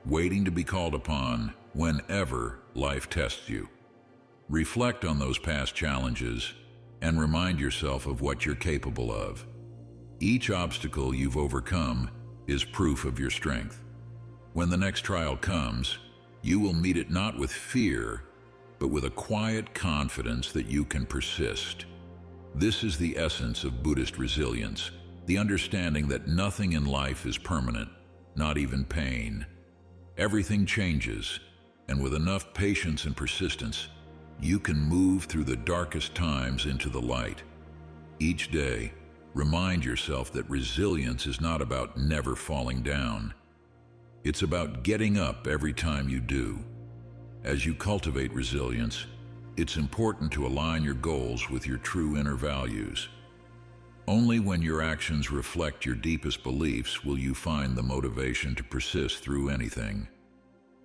waiting to be called upon whenever life tests you. Reflect on those past challenges and remind yourself of what you're capable of. Each obstacle you've overcome is proof of your strength. When the next trial comes, you will meet it not with fear, but with a quiet confidence that you can persist. This is the essence of Buddhist resilience, the understanding that nothing in life is permanent, not even pain. Everything changes, and with enough patience and persistence, you can move through the darkest times into the light. Each day, remind yourself that resilience is not about never falling down. It's about getting up every time you do. As you cultivate resilience, it's important to align your goals with your true inner values. Only when your actions reflect your deepest beliefs will you find the motivation to persist through anything.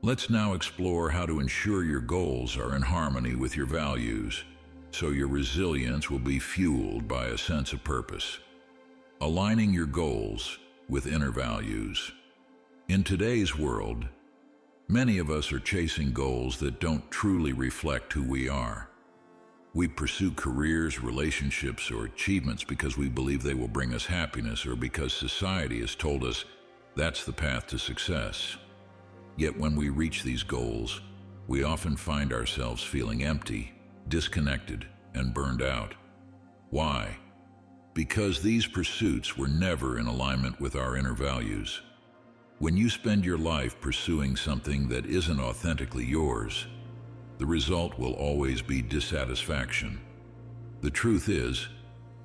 Let's now explore how to ensure your goals are in harmony with your values, so your resilience will be fueled by a sense of purpose. Aligning your goals with inner values. In today's world, many of us are chasing goals that don't truly reflect who we are. We pursue careers, relationships, or achievements because we believe they will bring us happiness or because society has told us that's the path to success. Yet when we reach these goals, we often find ourselves feeling empty, disconnected, and burned out. Why? Because these pursuits were never in alignment with our inner values. When you spend your life pursuing something that isn't authentically yours, the result will always be dissatisfaction. The truth is,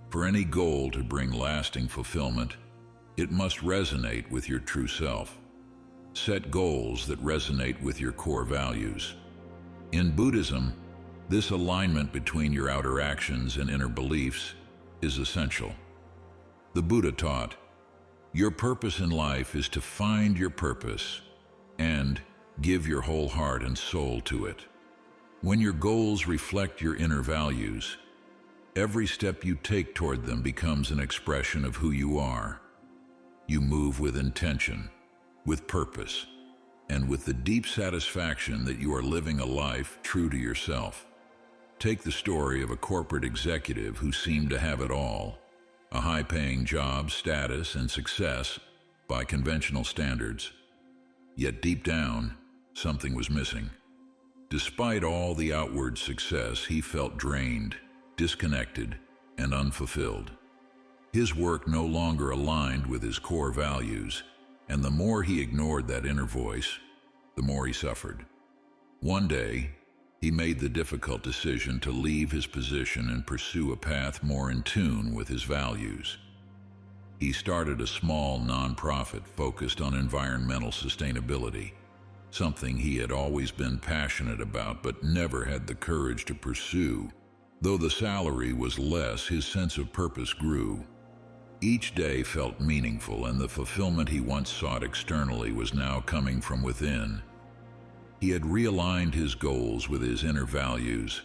for any goal to bring lasting fulfillment, it must resonate with your true self. Set goals that resonate with your core values. In Buddhism, this alignment between your outer actions and inner beliefs is essential. The Buddha taught, your purpose in life is to find your purpose and give your whole heart and soul to it. When your goals reflect your inner values, every step you take toward them becomes an expression of who you are. You move with intention, with purpose, and with the deep satisfaction that you are living a life true to yourself. Take the story of a corporate executive who seemed to have it all. A high-paying job, status, and success by conventional standards. Yet deep down, something was missing. Despite all the outward success, he felt drained, disconnected, and unfulfilled. His work no longer aligned with his core values, and the more he ignored that inner voice, the more he suffered. One day, he made the difficult decision to leave his position and pursue a path more in tune with his values. He started a small nonprofit focused on environmental sustainability, something he had always been passionate about but never had the courage to pursue. Though the salary was less, his sense of purpose grew. Each day felt meaningful, and the fulfillment he once sought externally was now coming from within. He had realigned his goals with his inner values,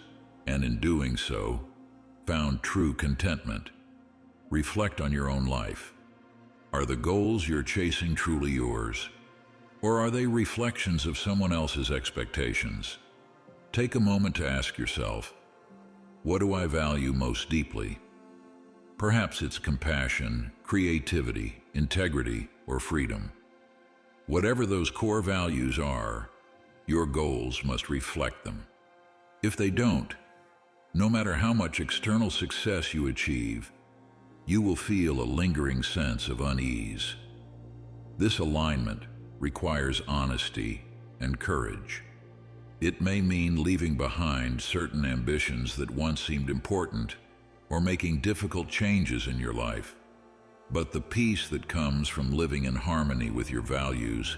and in doing so, found true contentment. Reflect on your own life. Are the goals you're chasing truly yours? Or are they reflections of someone else's expectations? Take a moment to ask yourself, what do I value most deeply? Perhaps it's compassion, creativity, integrity, or freedom. Whatever those core values are, your goals must reflect them. If they don't, no matter how much external success you achieve, you will feel a lingering sense of unease. This alignment requires honesty and courage. It may mean leaving behind certain ambitions that once seemed important, or making difficult changes in your life. But the peace that comes from living in harmony with your values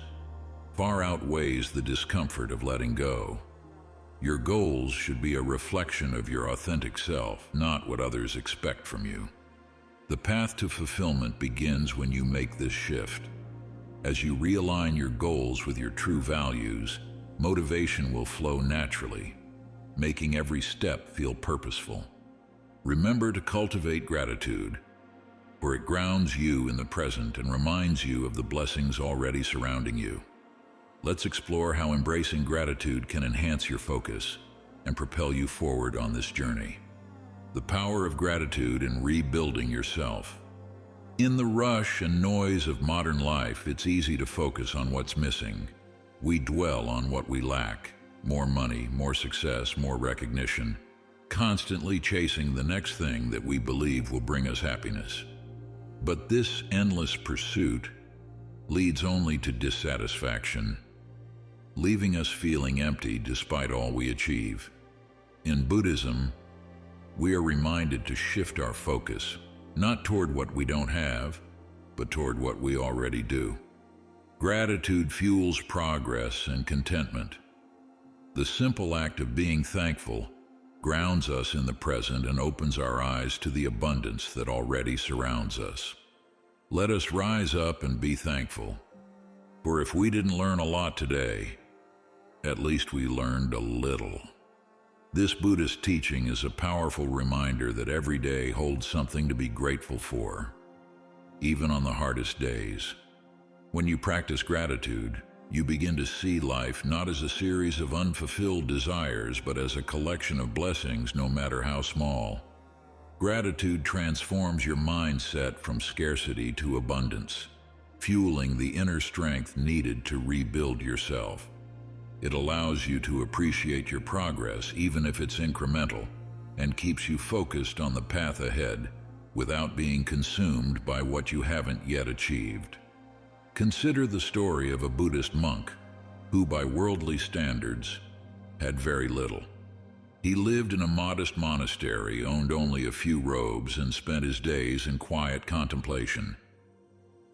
far outweighs the discomfort of letting go. Your goals should be a reflection of your authentic self, not what others expect from you. The path to fulfillment begins when you make this shift. As you realign your goals with your true values, motivation will flow naturally, making every step feel purposeful. Remember to cultivate gratitude, for it grounds you in the present and reminds you of the blessings already surrounding you. Let's explore how embracing gratitude can enhance your focus and propel you forward on this journey. The power of gratitude in rebuilding yourself. In the rush and noise of modern life, it's easy to focus on what's missing. We dwell on what we lack: more money, more success, more recognition, constantly chasing the next thing that we believe will bring us happiness. But this endless pursuit leads only to dissatisfaction, leaving us feeling empty despite all we achieve. In Buddhism, we are reminded to shift our focus, not toward what we don't have, but toward what we already do. Gratitude fuels progress and contentment. The simple act of being thankful grounds us in the present and opens our eyes to the abundance that already surrounds us. Let us rise up and be thankful, for if we didn't learn a lot today, at least we learned a little. This Buddhist teaching is a powerful reminder that every day holds something to be grateful for, even on the hardest days. When you practice gratitude, you begin to see life not as a series of unfulfilled desires, but as a collection of blessings, no matter how small. Gratitude transforms your mindset from scarcity to abundance, fueling the inner strength needed to rebuild yourself. It allows you to appreciate your progress, even if it's incremental, and keeps you focused on the path ahead without being consumed by what you haven't yet achieved. Consider the story of a Buddhist monk who, by worldly standards, had very little. He lived in a modest monastery, owned only a few robes, and spent his days in quiet contemplation.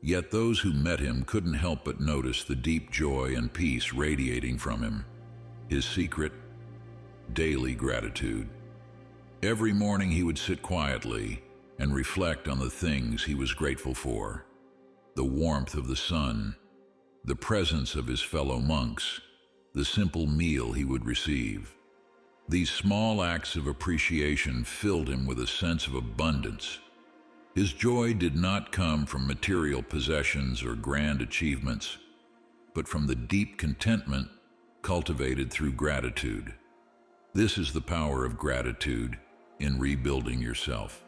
Yet those who met him couldn't help but notice the deep joy and peace radiating from him. His secret: daily gratitude. Every morning he would sit quietly and reflect on the things he was grateful for: the warmth of the sun, the presence of his fellow monks, the simple meal he would receive. These small acts of appreciation filled him with a sense of abundance. His joy did not come from material possessions or grand achievements, but from the deep contentment cultivated through gratitude. This is the power of gratitude in rebuilding yourself.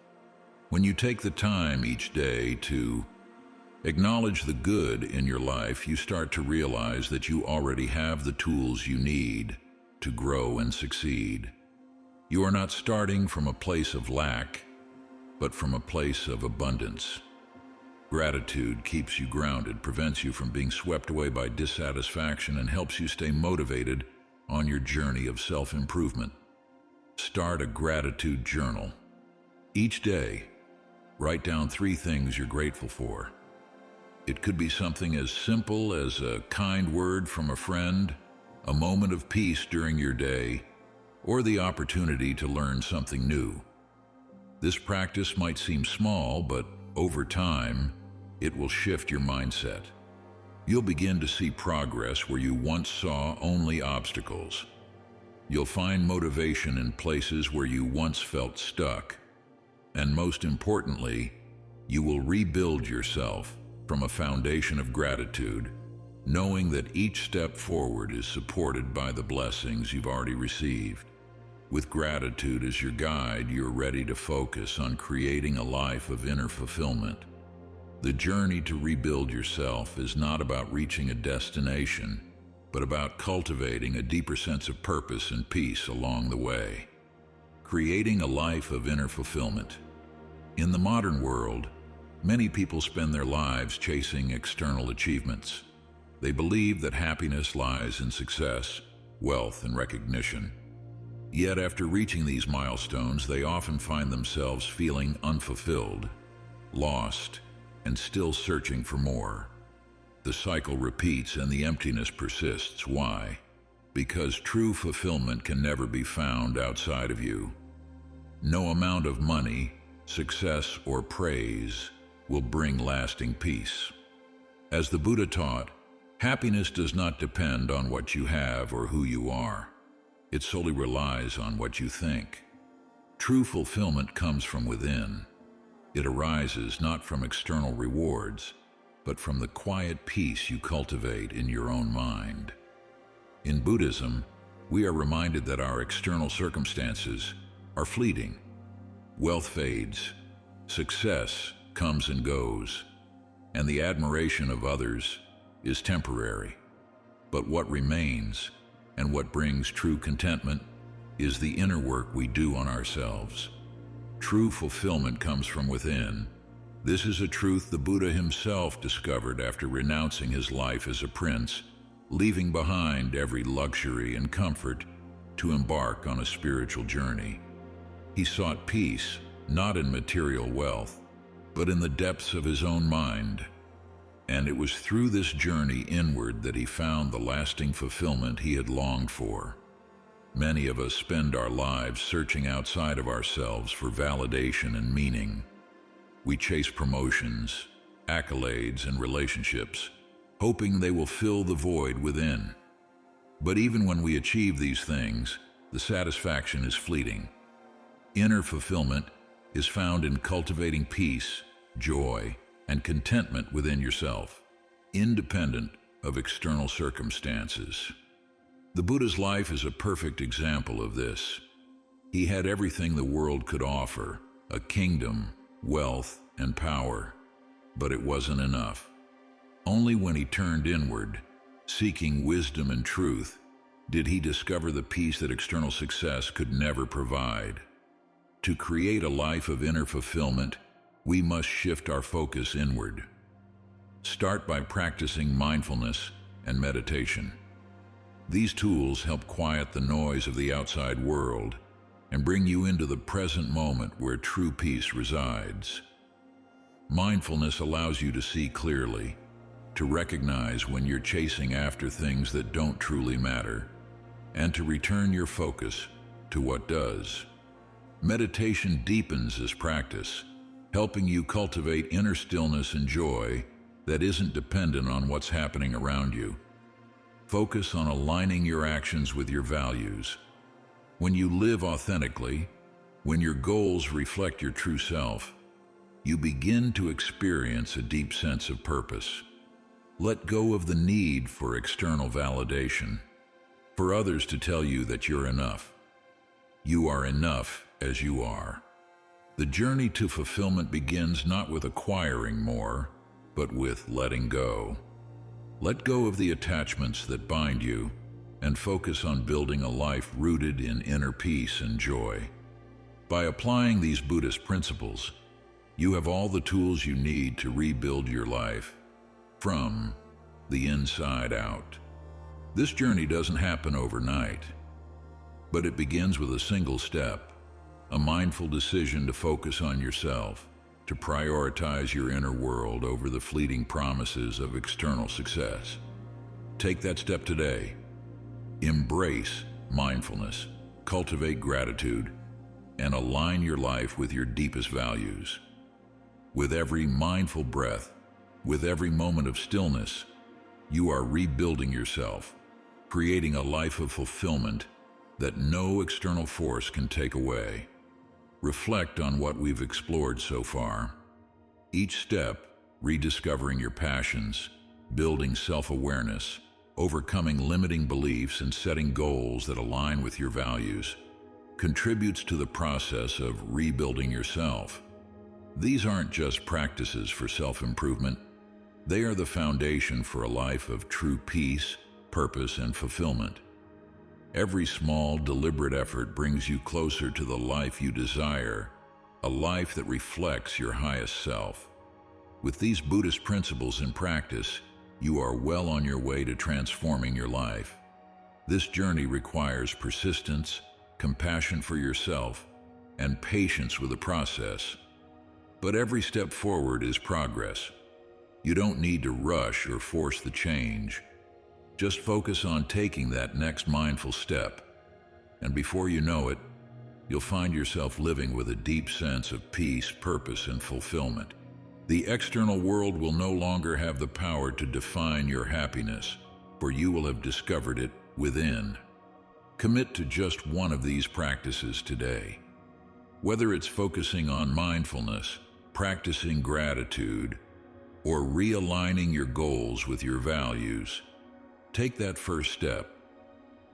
When you take the time each day to acknowledge the good in your life, you start to realize that you already have the tools you need to grow and succeed. You are not starting from a place of lack, but from a place of abundance. Gratitude keeps you grounded, prevents you from being swept away by dissatisfaction, and helps you stay motivated on your journey of self-improvement. Start a gratitude journal. Each day, write down 3 things you're grateful for. It could be something as simple as a kind word from a friend, a moment of peace during your day, or the opportunity to learn something new. This practice might seem small, but over time, it will shift your mindset. You'll begin to see progress where you once saw only obstacles. You'll find motivation in places where you once felt stuck. And most importantly, you will rebuild yourself from a foundation of gratitude, knowing that each step forward is supported by the blessings you've already received. With gratitude as your guide, you're ready to focus on creating a life of inner fulfillment. The journey to rebuild yourself is not about reaching a destination, but about cultivating a deeper sense of purpose and peace along the way. Creating a life of inner fulfillment. In the modern world, many people spend their lives chasing external achievements. They believe that happiness lies in success, wealth, and recognition. Yet after reaching these milestones, they often find themselves feeling unfulfilled, lost, and still searching for more. The cycle repeats and the emptiness persists. Why? Because true fulfillment can never be found outside of you. No amount of money, success, or praise will bring lasting peace. As the Buddha taught, happiness does not depend on what you have or who you are. It solely relies on what you think. True fulfillment comes from within. It arises not from external rewards, but from the quiet peace you cultivate in your own mind. In Buddhism, we are reminded that our external circumstances are fleeting. Wealth fades, success comes and goes, and the admiration of others is temporary. But what remains, and what brings true contentment, is the inner work we do on ourselves. True fulfillment comes from within. This is a truth the Buddha himself discovered after renouncing his life as a prince, leaving behind every luxury and comfort to embark on a spiritual journey. He sought peace, not in material wealth, but in the depths of his own mind. And it was through this journey inward that he found the lasting fulfillment he had longed for. Many of us spend our lives searching outside of ourselves for validation and meaning. We chase promotions, accolades, and relationships, hoping they will fill the void within. But even when we achieve these things, the satisfaction is fleeting. Inner fulfillment is found in cultivating peace, joy, and contentment within yourself, independent of external circumstances. The Buddha's life is a perfect example of this. He had everything the world could offer, a kingdom, wealth, and power, but it wasn't enough. Only when he turned inward, seeking wisdom and truth, did he discover the peace that external success could never provide. To create a life of inner fulfillment, we must shift our focus inward. Start by practicing mindfulness and meditation. These tools help quiet the noise of the outside world and bring you into the present moment where true peace resides. Mindfulness allows you to see clearly, to recognize when you're chasing after things that don't truly matter, and to return your focus to what does. Meditation deepens this practice, helping you cultivate inner stillness and joy that isn't dependent on what's happening around you. Focus on aligning your actions with your values. When you live authentically, when your goals reflect your true self, you begin to experience a deep sense of purpose. Let go of the need for external validation, for others to tell you that you're enough. You are enough as you are. The journey to fulfillment begins not with acquiring more, but with letting go. Let go of the attachments that bind you and focus on building a life rooted in inner peace and joy. By applying these Buddhist principles, you have all the tools you need to rebuild your life from the inside out. This journey doesn't happen overnight, but it begins with a single step, a mindful decision to focus on yourself, to prioritize your inner world over the fleeting promises of external success. Take that step today. Embrace mindfulness, cultivate gratitude, and align your life with your deepest values. With every mindful breath, with every moment of stillness, you are rebuilding yourself, creating a life of fulfillment that no external force can take away. Reflect on what we've explored so far. Each step, rediscovering your passions, building self-awareness, overcoming limiting beliefs, and setting goals that align with your values, contributes to the process of rebuilding yourself. These aren't just practices for self-improvement. They are the foundation for a life of true peace, purpose, and fulfillment. Every small, deliberate effort brings you closer to the life you desire, a life that reflects your highest self. With these Buddhist principles in practice, you are well on your way to transforming your life. This journey requires persistence, compassion for yourself, and patience with the process. But every step forward is progress. You don't need to rush or force the change. Just focus on taking that next mindful step, and before you know it, you'll find yourself living with a deep sense of peace, purpose, and fulfillment. The external world will no longer have the power to define your happiness, for you will have discovered it within. Commit to just one of these practices today. Whether it's focusing on mindfulness, practicing gratitude, or realigning your goals with your values, take that first step.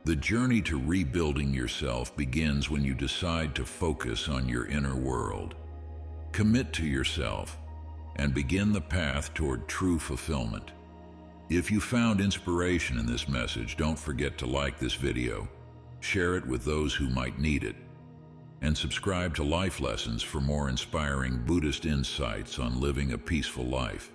The journey to rebuilding yourself begins when you decide to focus on your inner world. Commit to yourself and begin the path toward true fulfillment. If you found inspiration in this message, don't forget to like this video, share it with those who might need it, and subscribe to Life Lessons for more inspiring Buddhist insights on living a peaceful life.